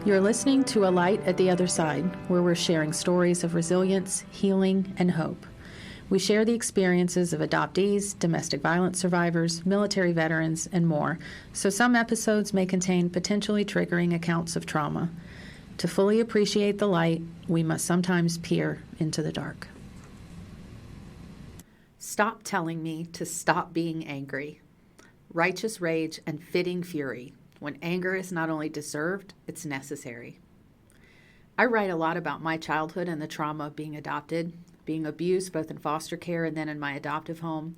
You're listening to A Light at the Other Side, where we're sharing stories of resilience, healing, and hope. We share the experiences of adoptees, domestic violence survivors, military veterans, and more, so some episodes may contain potentially triggering accounts of trauma. To fully appreciate the light, we must sometimes peer into the dark. Stop telling me to stop being angry. Righteous rage and fitting fury, when anger is not only deserved, it's necessary. I write a lot about my childhood and the trauma of being adopted, being abused both in foster care and then in my adoptive home,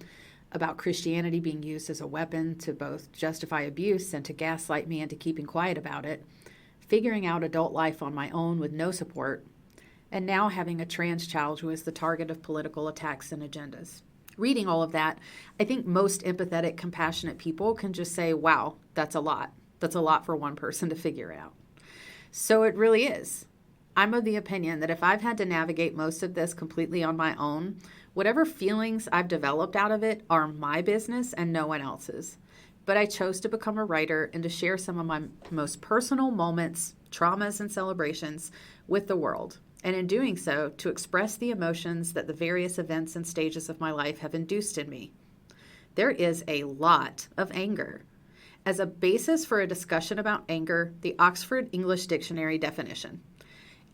about Christianity being used as a weapon to both justify abuse and to gaslight me into keeping quiet about it, figuring out adult life on my own with no support, and now having a trans child who is the target of political attacks and agendas. Reading all of that, I think most empathetic, compassionate people can just say, wow, that's a lot. That's a lot for one person to figure out. So it really is. I'm of the opinion that if I've had to navigate most of this completely on my own, whatever feelings I've developed out of it are my business and no one else's. But I chose to become a writer and to share some of my most personal moments, traumas, and celebrations with the world. And in doing so, to express the emotions that the various events and stages of my life have induced in me. There is a lot of anger. As a basis for a discussion about anger, the Oxford English Dictionary definition.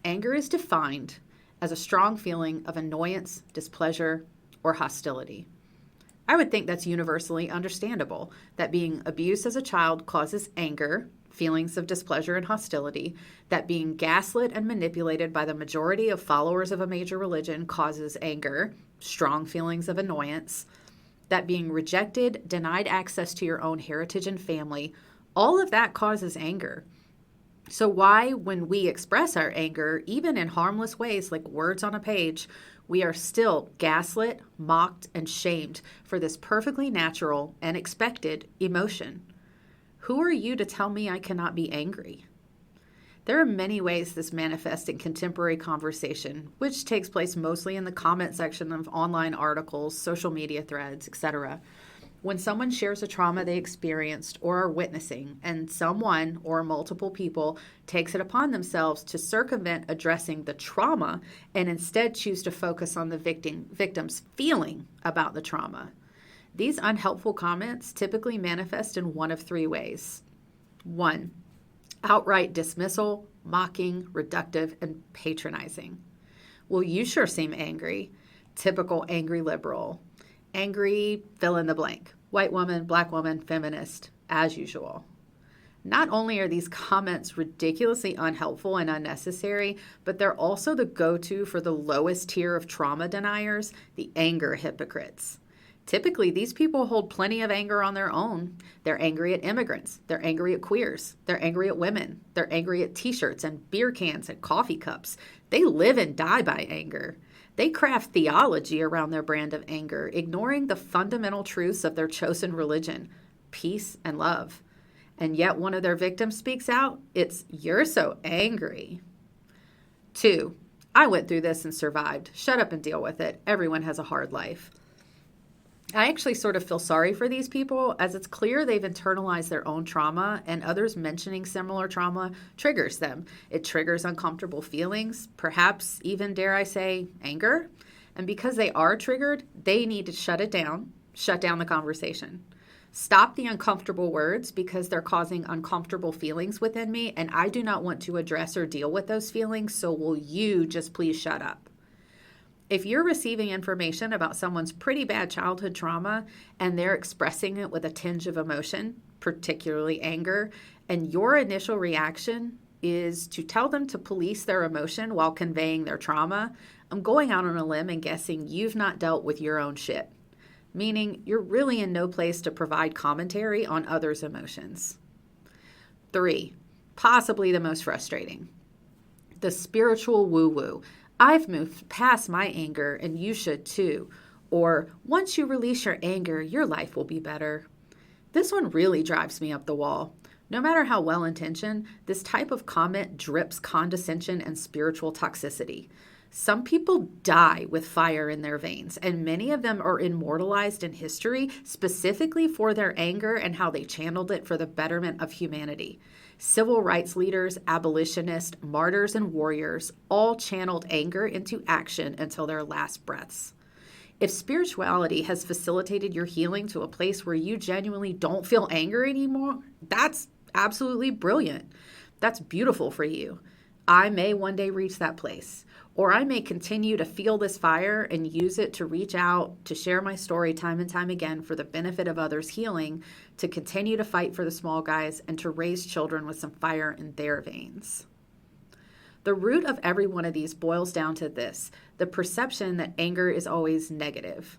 Anger is defined as a strong feeling of annoyance, displeasure, or hostility. I would think that's universally understandable, that being abused as a child causes anger, feelings of displeasure and hostility, that being gaslit and manipulated by the majority of followers of a major religion causes anger, strong feelings of annoyance, that being rejected, denied access to your own heritage and family, all of that causes anger. So why, when we express our anger, even in harmless ways like words on a page, we are still gaslit, mocked, and shamed for this perfectly natural and expected emotion? Who are you to tell me I cannot be angry? There are many ways this manifests in contemporary conversation, which takes place mostly in the comment section of online articles, social media threads, etc. When someone shares a trauma they experienced or are witnessing, and someone or multiple people takes it upon themselves to circumvent addressing the trauma and instead choose to focus on the victim's feeling about the trauma. These unhelpful comments typically manifest in one of three ways. 1. Outright dismissal, mocking, reductive, and patronizing. Well, you sure seem angry. Typical angry liberal. Angry, fill in the blank. White woman, black woman, feminist, as usual. Not only are these comments ridiculously unhelpful and unnecessary, but they're also the go-to for the lowest tier of trauma deniers, the anger hypocrites. Typically, these people hold plenty of anger on their own. They're angry at immigrants. They're angry at queers. They're angry at women. They're angry at t-shirts and beer cans and coffee cups. They live and die by anger. They craft theology around their brand of anger, ignoring the fundamental truths of their chosen religion, peace and love. And yet one of their victims speaks out, it's, "You're so angry." 2, I went through this and survived. Shut up and deal with it. Everyone has a hard life. I actually sort of feel sorry for these people, as it's clear they've internalized their own trauma, and others mentioning similar trauma triggers them. It triggers uncomfortable feelings, perhaps even, dare I say, anger. And because they are triggered, they need to shut down the conversation. Stop the uncomfortable words because they're causing uncomfortable feelings within me, and I do not want to address or deal with those feelings, so will you just please shut up? If you're receiving information about someone's pretty bad childhood trauma and they're expressing it with a tinge of emotion, particularly anger, and your initial reaction is to tell them to police their emotion while conveying their trauma, I'm going out on a limb and guessing you've not dealt with your own shit, meaning you're really in no place to provide commentary on others' emotions. 3, possibly the most frustrating, the spiritual woo-woo. I've moved past my anger and you should too. Or, once you release your anger, your life will be better. This one really drives me up the wall. No matter how well-intentioned, this type of comment drips condescension and spiritual toxicity. Some people die with fire in their veins, and many of them are immortalized in history specifically for their anger and how they channeled it for the betterment of humanity. Civil rights leaders, abolitionists, martyrs, and warriors all channeled anger into action until their last breaths. If spirituality has facilitated your healing to a place where you genuinely don't feel anger anymore, that's absolutely brilliant. That's beautiful for you. I may one day reach that place, or I may continue to feel this fire and use it to reach out, to share my story time and time again for the benefit of others' healing, to continue to fight for the small guys, and to raise children with some fire in their veins. The root of every one of these boils down to this: the perception that anger is always negative.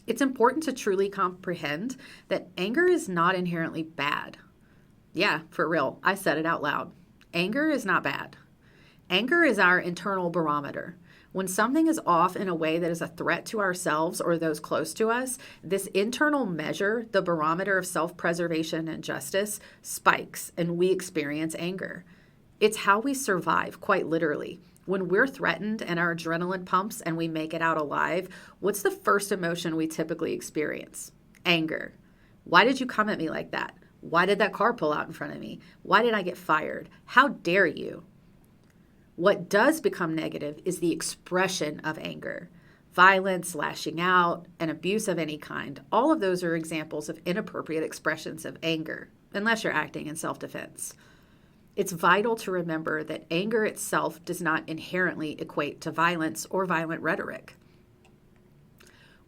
It's important to truly comprehend that anger is not inherently bad. Yeah, for real, I said it out loud. Anger is not bad. Anger is our internal barometer. When something is off in a way that is a threat to ourselves or those close to us, this internal measure, the barometer of self-preservation and justice, spikes, and we experience anger. It's how we survive, quite literally. When we're threatened and our adrenaline pumps and we make it out alive, what's the first emotion we typically experience? Anger. Why did you come at me like that? Why did that car pull out in front of me? Why did I get fired? How dare you? What does become negative is the expression of anger. Violence, lashing out, and abuse of any kind. All of those are examples of inappropriate expressions of anger, unless you're acting in self-defense. It's vital to remember that anger itself does not inherently equate to violence or violent rhetoric.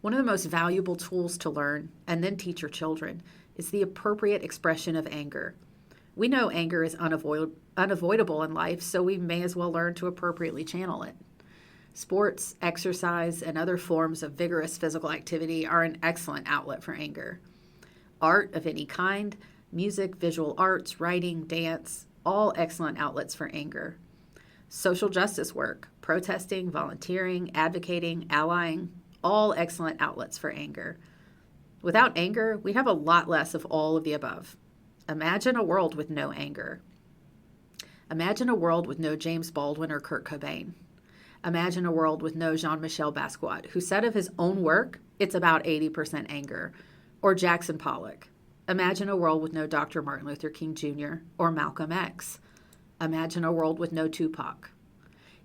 One of the most valuable tools to learn and then teach your children is the appropriate expression of anger. We know anger is unavoidable in life, so we may as well learn to appropriately channel it. Sports, exercise, and other forms of vigorous physical activity are an excellent outlet for anger. Art of any kind, music, visual arts, writing, dance, all excellent outlets for anger. Social justice work, protesting, volunteering, advocating, allying, all excellent outlets for anger. Without anger, we'd have a lot less of all of the above. Imagine a world with no anger. Imagine a world with no James Baldwin or Kurt Cobain. Imagine a world with no Jean-Michel Basquiat, who said of his own work, it's about 80% anger, or Jackson Pollock. Imagine a world with no Dr. Martin Luther King Jr. or Malcolm X. Imagine a world with no Tupac.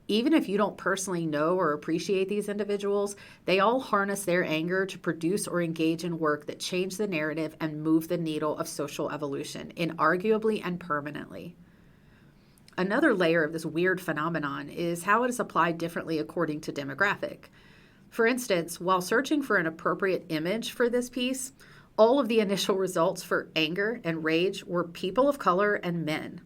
Even if you don't personally know or appreciate these individuals, they all harness their anger to produce or engage in work that change the narrative and move the needle of social evolution, inarguably and permanently. Another layer of this weird phenomenon is how it is applied differently according to demographic. For instance, while searching for an appropriate image for this piece, all of the initial results for anger and rage were people of color and men.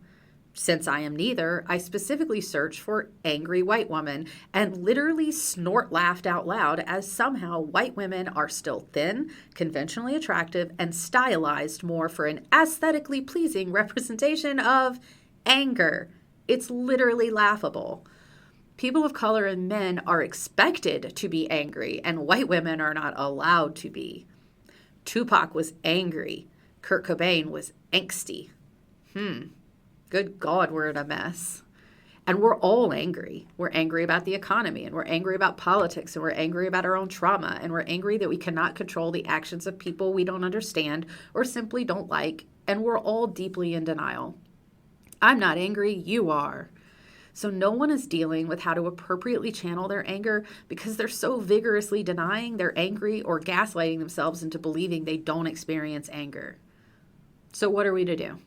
Since I am neither, I specifically searched for angry white woman and literally snort laughed out loud as somehow white women are still thin, conventionally attractive, and stylized more for an aesthetically pleasing representation of anger. It's literally laughable. People of color and men are expected to be angry, and white women are not allowed to be. Tupac was angry. Kurt Cobain was angsty. Good God, we're in a mess. And we're all angry. We're angry about the economy, and we're angry about politics, and we're angry about our own trauma, and we're angry that we cannot control the actions of people we don't understand or simply don't like, and we're all deeply in denial. I'm not angry, you are. So no one is dealing with how to appropriately channel their anger because they're so vigorously denying they're angry or gaslighting themselves into believing they don't experience anger. So what are we to do?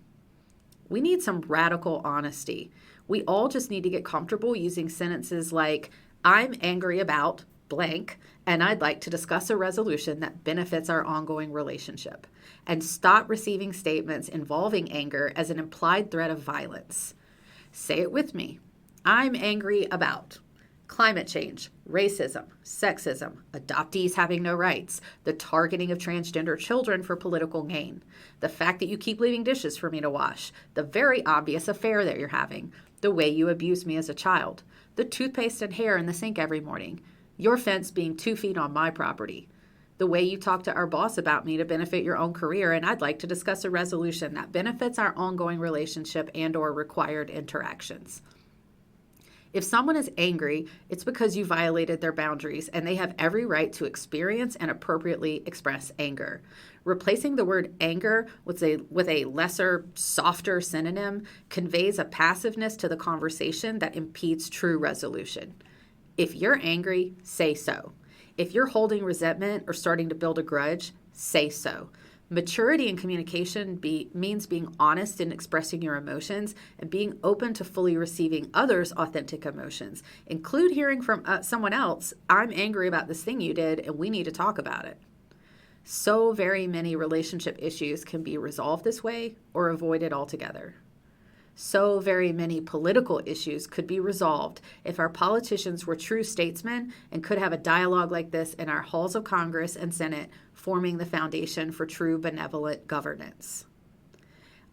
We need some radical honesty. We all just need to get comfortable using sentences like, I'm angry about blank, and I'd like to discuss a resolution that benefits our ongoing relationship. And stop receiving statements involving anger as an implied threat of violence. Say it with me. I'm angry about climate change, racism, sexism, adoptees having no rights, the targeting of transgender children for political gain, the fact that you keep leaving dishes for me to wash, the very obvious affair that you're having, the way you abused me as a child, the toothpaste and hair in the sink every morning, your fence being 2 feet on my property. the way you talk to our boss about me to benefit your own career, and I'd like to discuss a resolution that benefits our ongoing relationship and/or required interactions. If someone is angry, it's because you violated their boundaries, and they have every right to experience and appropriately express anger. Replacing the word anger with a lesser, softer synonym conveys a passiveness to the conversation that impedes true resolution. If you're angry, say so. If you're holding resentment or starting to build a grudge, say so. Maturity in communication means being honest in expressing your emotions and being open to fully receiving others' authentic emotions. Include hearing from someone else, I'm angry about this thing you did and we need to talk about it. So very many relationship issues can be resolved this way or avoided altogether. So very many political issues could be resolved if our politicians were true statesmen and could have a dialogue like this in our halls of Congress and Senate, forming the foundation for true benevolent governance.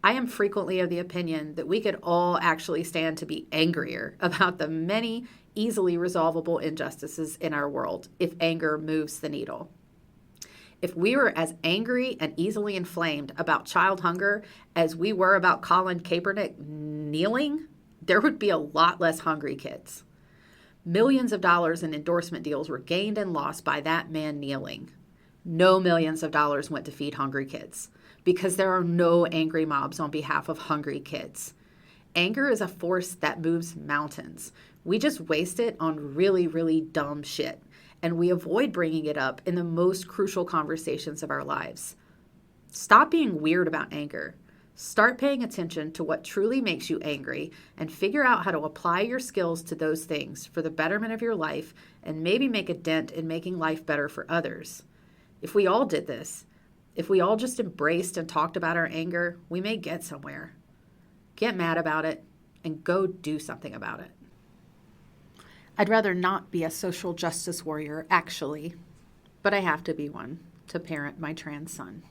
I am frequently of the opinion that we could all actually stand to be angrier about the many easily resolvable injustices in our world if anger moves the needle. If we were as angry and easily inflamed about child hunger as we were about Colin Kaepernick kneeling, there would be a lot less hungry kids. Millions of dollars in endorsement deals were gained and lost by that man kneeling. No millions of dollars went to feed hungry kids because there are no angry mobs on behalf of hungry kids. Anger is a force that moves mountains. We just waste it on really, really dumb shit. And we avoid bringing it up in the most crucial conversations of our lives. Stop being weird about anger. Start paying attention to what truly makes you angry and figure out how to apply your skills to those things for the betterment of your life and maybe make a dent in making life better for others. If we all did this, if we all just embraced and talked about our anger, we may get somewhere. Get mad about it and go do something about it. I'd rather not be a social justice warrior, actually, but I have to be one to parent my trans son.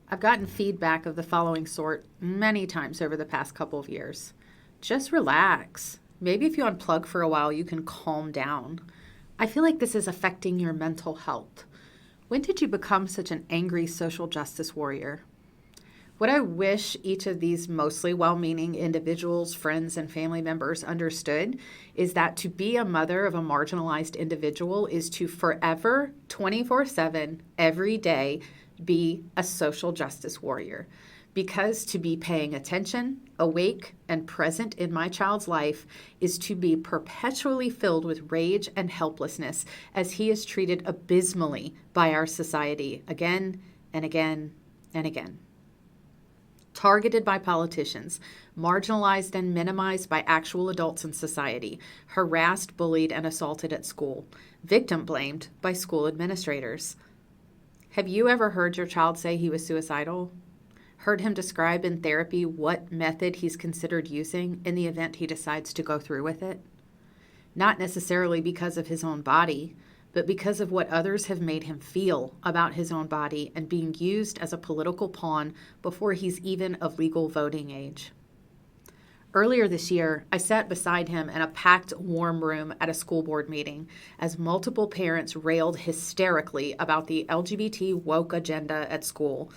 I've gotten feedback of the following sort many times over the past couple of years. Just relax. Maybe if you unplug for a while, you can calm down. I feel like this is affecting your mental health. When did you become such an angry social justice warrior? What I wish each of these mostly well-meaning individuals, friends, and family members understood is that to be a mother of a marginalized individual is to forever, 24/7, every day, be a social justice warrior. Because to be paying attention, awake, and present in my child's life is to be perpetually filled with rage and helplessness as he is treated abysmally by our society again and again and again. Targeted by politicians, marginalized and minimized by actual adults in society, harassed, bullied, and assaulted at school, victim blamed by school administrators. Have you ever heard your child say he was suicidal? Heard him describe in therapy what method he's considered using in the event he decides to go through with it? Not necessarily because of his own body, but because of what others have made him feel about his own body and being used as a political pawn before he's even of legal voting age. Earlier this year, I sat beside him in a packed, warm room at a school board meeting as multiple parents railed hysterically about the LGBT woke agenda at school.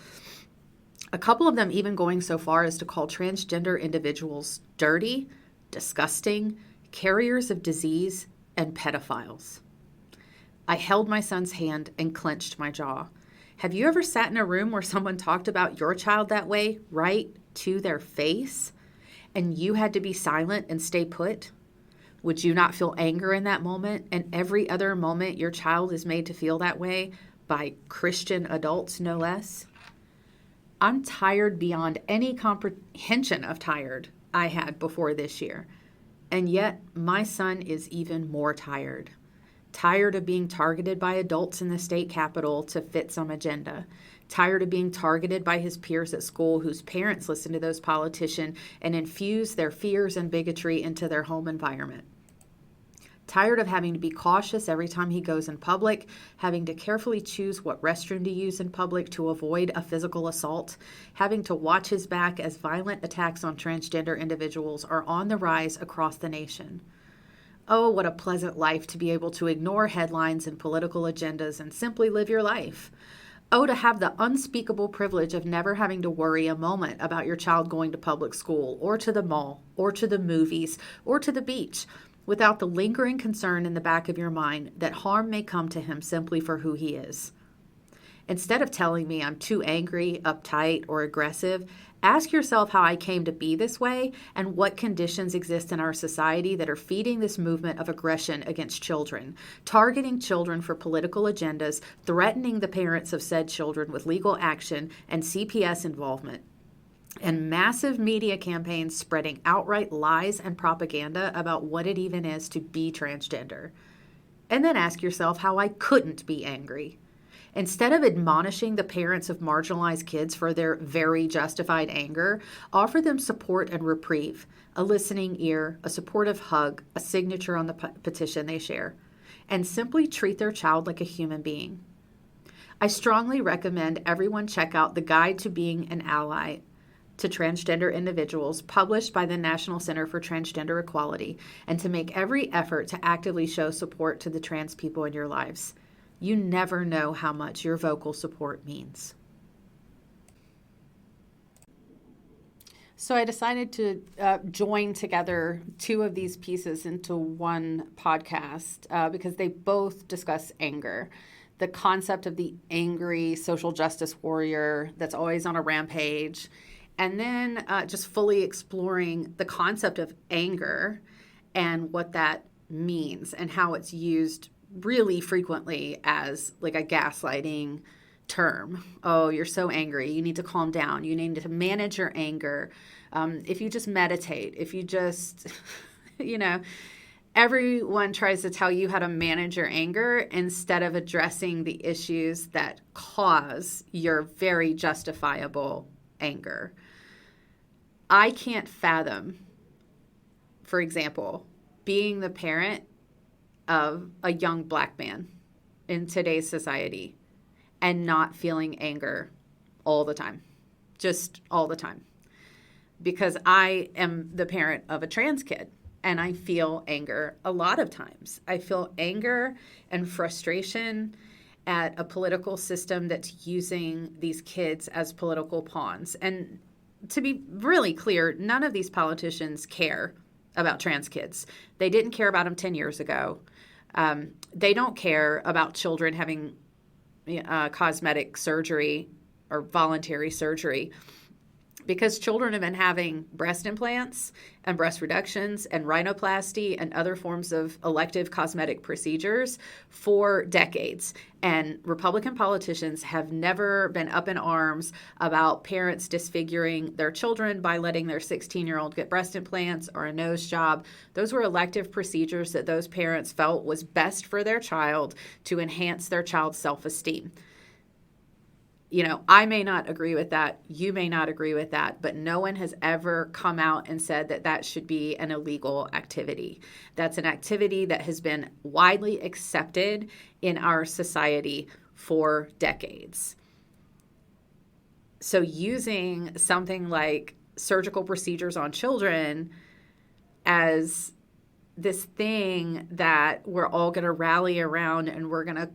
A couple of them even going so far as to call transgender individuals dirty, disgusting, carriers of disease, and pedophiles. I held my son's hand and clenched my jaw. Have you ever sat in a room where someone talked about your child that way, right to their face, and you had to be silent and stay put? Would you not feel anger in that moment and every other moment your child is made to feel that way by Christian adults, no less? I'm tired beyond any comprehension of tired I had before this year, and yet my son is even more tired. Tired of being targeted by adults in the state capitol to fit some agenda. Tired of being targeted by his peers at school whose parents listen to those politicians and infuse their fears and bigotry into their home environment. Tired of having to be cautious every time he goes in public, having to carefully choose what restroom to use in public to avoid a physical assault, having to watch his back as violent attacks on transgender individuals are on the rise across the nation. Oh, what a pleasant life to be able to ignore headlines and political agendas and simply live your life. Oh, to have the unspeakable privilege of never having to worry a moment about your child going to public school or to the mall or to the movies or to the beach without the lingering concern in the back of your mind that harm may come to him simply for who he is. Instead of telling me I'm too angry, uptight, or aggressive, ask yourself how I came to be this way and what conditions exist in our society that are feeding this movement of aggression against children, targeting children for political agendas, threatening the parents of said children with legal action and CPS involvement, and massive media campaigns spreading outright lies and propaganda about what it even is to be transgender. And then ask yourself how I couldn't be angry. Instead of admonishing the parents of marginalized kids for their very justified anger, offer them support and reprieve, a listening ear, a supportive hug, a signature on the petition they share, and simply treat their child like a human being. I strongly recommend everyone check out the Guide to Being an Ally to Transgender Individuals, published by the National Center for Transgender Equality, and to make every effort to actively show support to the trans people in your lives. You never know how much your vocal support means. So I decided to join together two of these pieces into one podcast because they both discuss anger. The concept of the angry social justice warrior that's always on a rampage, and then just fully exploring the concept of anger and what that means and how it's used really frequently as like a gaslighting term. Oh, you're so angry. You need to calm down. You need to manage your anger. If you just meditate, if you just, everyone tries to tell you how to manage your anger instead of addressing the issues that cause your very justifiable anger. I can't fathom, for example, being the parent of a young Black man in today's society and not feeling anger all the time, just all the time. Because I am the parent of a trans kid and I feel anger a lot of times. I feel anger and frustration at a political system that's using these kids as political pawns. And to be really clear, none of these politicians care about trans kids. They didn't care about them 10 years ago. They don't care about children having cosmetic surgery or voluntary surgery because children have been having breast implants and breast reductions and rhinoplasty and other forms of elective cosmetic procedures for decades. And Republican politicians have never been up in arms about parents disfiguring their children by letting their 16-year-old get breast implants or a nose job. Those were elective procedures that those parents felt was best for their child to enhance their child's self-esteem. I may not agree with that. You may not agree with that, but no one has ever come out and said that that should be an illegal activity. That's an activity that has been widely accepted in our society for decades. So using something like surgical procedures on children as this thing that we're all going to rally around and we're going to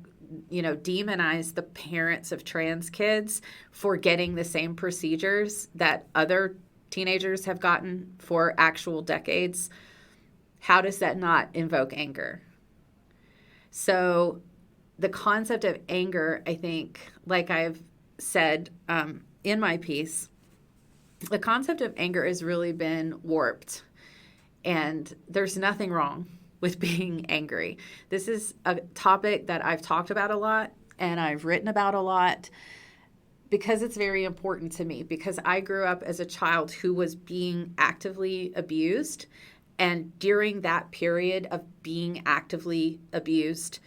demonize the parents of trans kids for getting the same procedures that other teenagers have gotten for actual decades. How does that not invoke anger? So the concept of anger, I think, like I've said in my piece, the concept of anger has really been warped, and there's nothing wrong with being angry. This is a topic that I've talked about a lot and I've written about a lot because it's very important to me, because I grew up as a child who was being actively abused. And during that period of being actively abused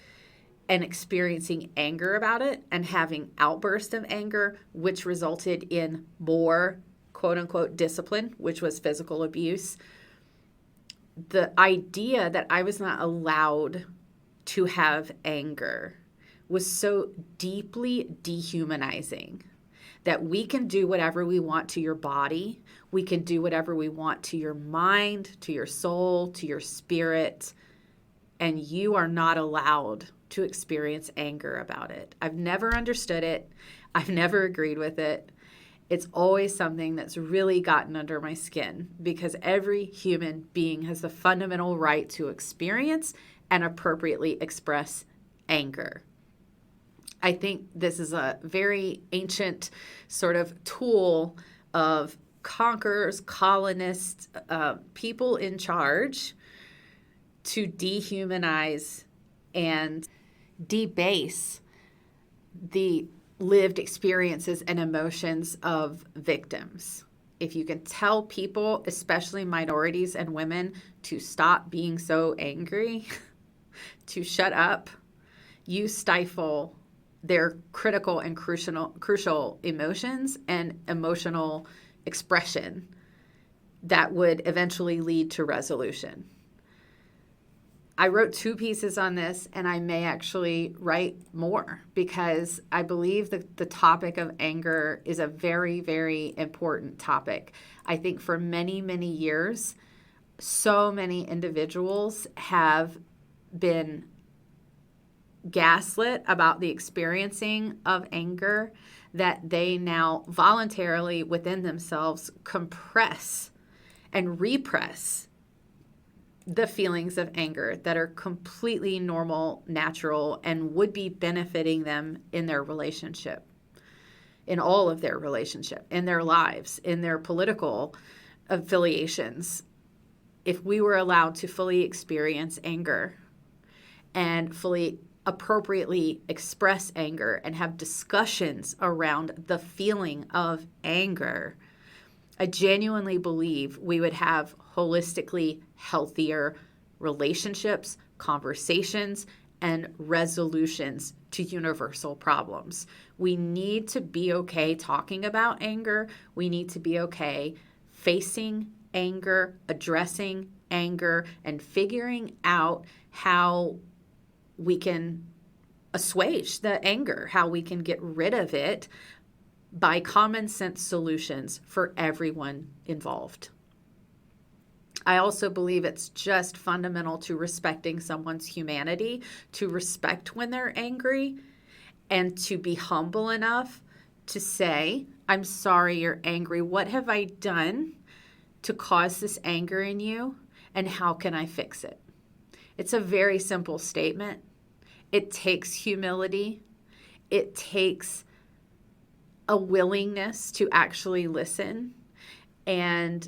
and experiencing anger about it and having outbursts of anger, which resulted in more quote unquote discipline, which was physical abuse, the idea that I was not allowed to have anger was so deeply dehumanizing that we can do whatever we want to your body. We can do whatever we want to your mind, to your soul, to your spirit. and you are not allowed to experience anger about it. I've never understood it. I've never agreed with it. It's always something that's really gotten under my skin because every human being has the fundamental right to experience and appropriately express anger. I think this is a very ancient sort of tool of conquerors, colonists, people in charge to dehumanize and debase the lived experiences and emotions of victims. If you can tell people, especially minorities and women, to stop being so angry, to shut up, you stifle their critical and crucial emotions and emotional expression that would eventually lead to resolution. I wrote 2 pieces on this, and I may actually write more because I believe that the topic of anger is a very, very important topic. I think for many, many years, so many individuals have been gaslit about the experiencing of anger that they now voluntarily within themselves compress and repress the feelings of anger that are completely normal, natural, and would be benefiting them in their relationship, in all of their relationship, in their lives, in their political affiliations. If we were allowed to fully experience anger and fully appropriately express anger and have discussions around the feeling of anger, I genuinely believe we would have holistically healthier relationships, conversations, and resolutions to universal problems. We need to be okay talking about anger. We need to be okay facing anger, addressing anger, and figuring out how we can assuage the anger, how we can get rid of it by common sense solutions for everyone involved. I also believe it's just fundamental to respecting someone's humanity, to respect when they're angry, and to be humble enough to say, I'm sorry you're angry. What have I done to cause this anger in you? And how can I fix it? It's a very simple statement. It takes humility. It takes a willingness to actually listen and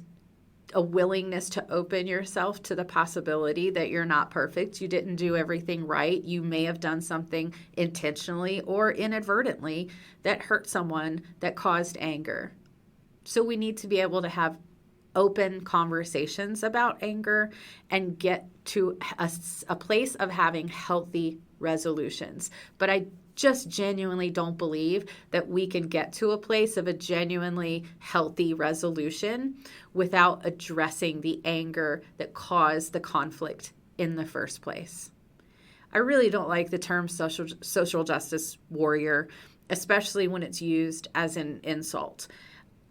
a willingness to open yourself to the possibility that you're not perfect. You didn't do everything right. You may have done something intentionally or inadvertently that hurt someone, that caused anger. So we need to be able to have open conversations about anger and get to a place of having healthy resolutions. But I just genuinely don't believe that we can get to a place of a genuinely healthy resolution without addressing the anger that caused the conflict in the first place. I really don't like the term social justice warrior, especially when it's used as an insult.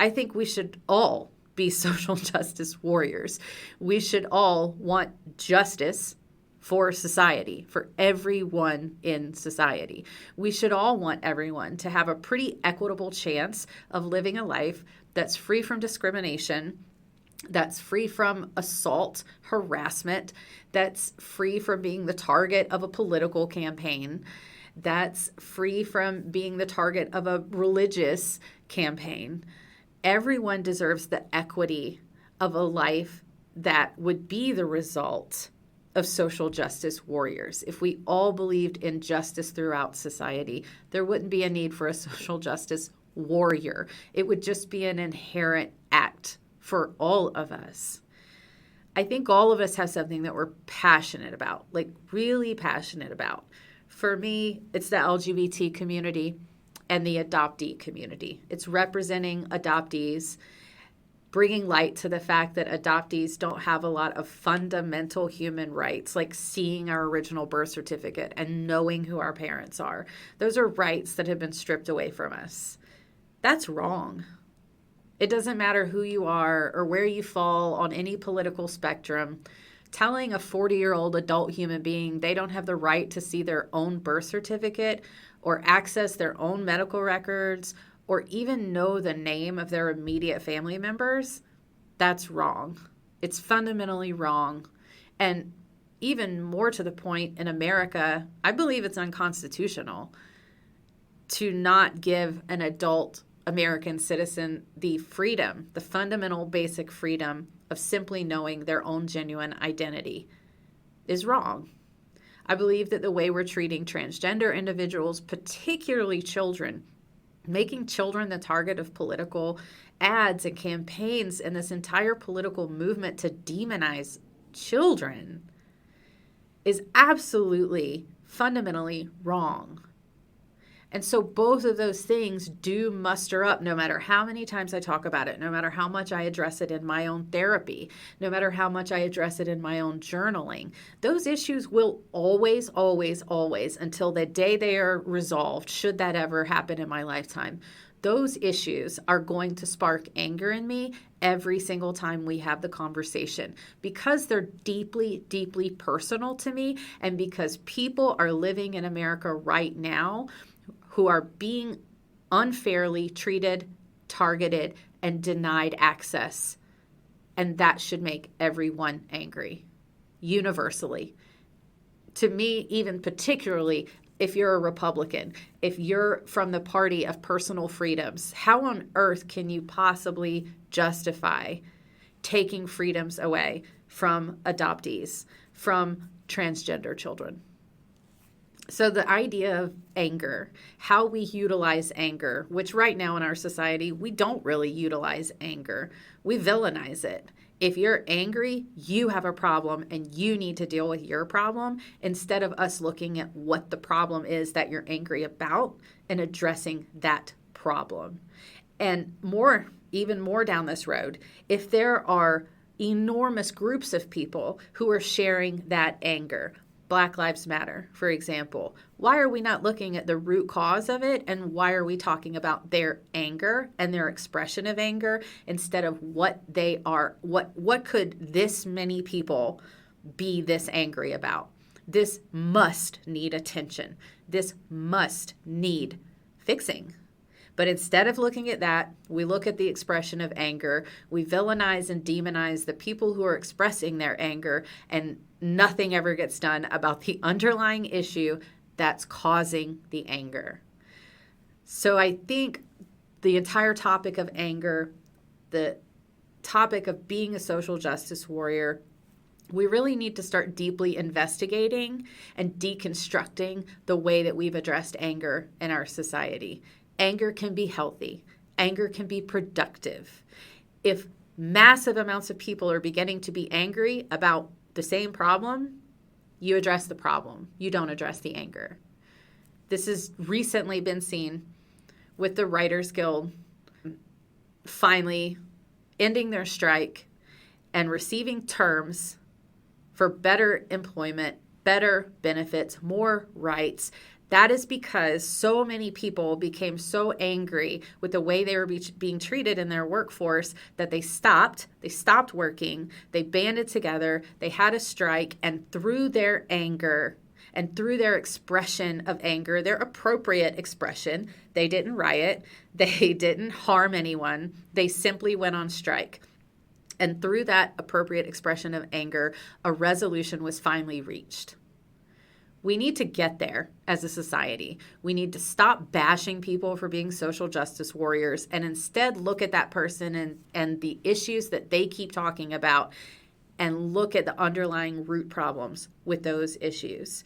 I think we should all be social justice warriors. We should all want justice for society, for everyone in society. We should all want everyone to have a pretty equitable chance of living a life that's free from discrimination, that's free from assault, harassment, that's free from being the target of a political campaign, that's free from being the target of a religious campaign. Everyone deserves the equity of a life that would be the result of social justice warriors. If we all believed in justice throughout society, there wouldn't be a need for a social justice warrior. It would just be an inherent act for all of us. I think all of us have something that we're passionate about, like really passionate about. For me, it's the LGBT community and the adoptee community. It's representing adoptees, bringing light to the fact that adoptees don't have a lot of fundamental human rights, like seeing our original birth certificate and knowing who our parents are. Those are rights that have been stripped away from us. That's wrong. It doesn't matter who you are or where you fall on any political spectrum. Telling a 40-year-old adult human being they don't have the right to see their own birth certificate or access their own medical records or even know the name of their immediate family members, that's wrong. It's fundamentally wrong. And even more to the point, in America, I believe it's unconstitutional to not give an adult American citizen the freedom, the fundamental basic freedom of simply knowing their own genuine identity is wrong. I believe that the way we're treating transgender individuals, particularly children, making children the target of political ads and campaigns and this entire political movement to demonize children is absolutely fundamentally wrong. And so both of those things do muster up no matter how many times I talk about it, no matter how much I address it in my own therapy, no matter how much I address it in my own journaling. Those issues will always, always, always, until the day they are resolved, should that ever happen in my lifetime, those issues are going to spark anger in me every single time we have the conversation because they're deeply, deeply personal to me and because people are living in America right now who are being unfairly treated, targeted, and denied access. And that should make everyone angry, universally. To me, even particularly, if you're a Republican, if you're from the party of personal freedoms, how on earth can you possibly justify taking freedoms away from adoptees, from transgender children? So the idea of anger, how we utilize anger, which right now in our society, we don't really utilize anger. We villainize it. If you're angry, you have a problem and you need to deal with your problem instead of us looking at what the problem is that you're angry about and addressing that problem. And even more down this road, if there are enormous groups of people who are sharing that anger, Black Lives Matter, for example. Why are we not looking at the root cause of it, and why are we talking about their anger and their expression of anger instead of what they are? What could this many people be this angry about? This must need attention. This must need fixing. But instead of looking at that, we look at the expression of anger. We villainize and demonize the people who are expressing their anger, and nothing ever gets done about the underlying issue that's causing the anger. So I think the entire topic of anger, the topic of being a social justice warrior, we really need to start deeply investigating and deconstructing the way that we've addressed anger in our society. Anger can be healthy. Anger can be productive. If massive amounts of people are beginning to be angry about the same problem, you address the problem. You don't address the anger. This has recently been seen with the Writers Guild finally ending their strike and receiving terms for better employment, better benefits, more rights. That is because so many people became so angry with the way they were being treated in their workforce that they stopped working, they banded together, they had a strike, and through their anger and through their expression of anger, their appropriate expression, they didn't riot, they didn't harm anyone, they simply went on strike. And through that appropriate expression of anger, a resolution was finally reached. We need to get there as a society. We need to stop bashing people for being social justice warriors and instead look at that person and the issues that they keep talking about and look at the underlying root problems with those issues.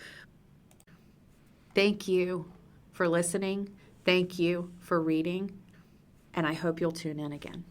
Thank you for listening. Thank you for reading. And I hope you'll tune in again.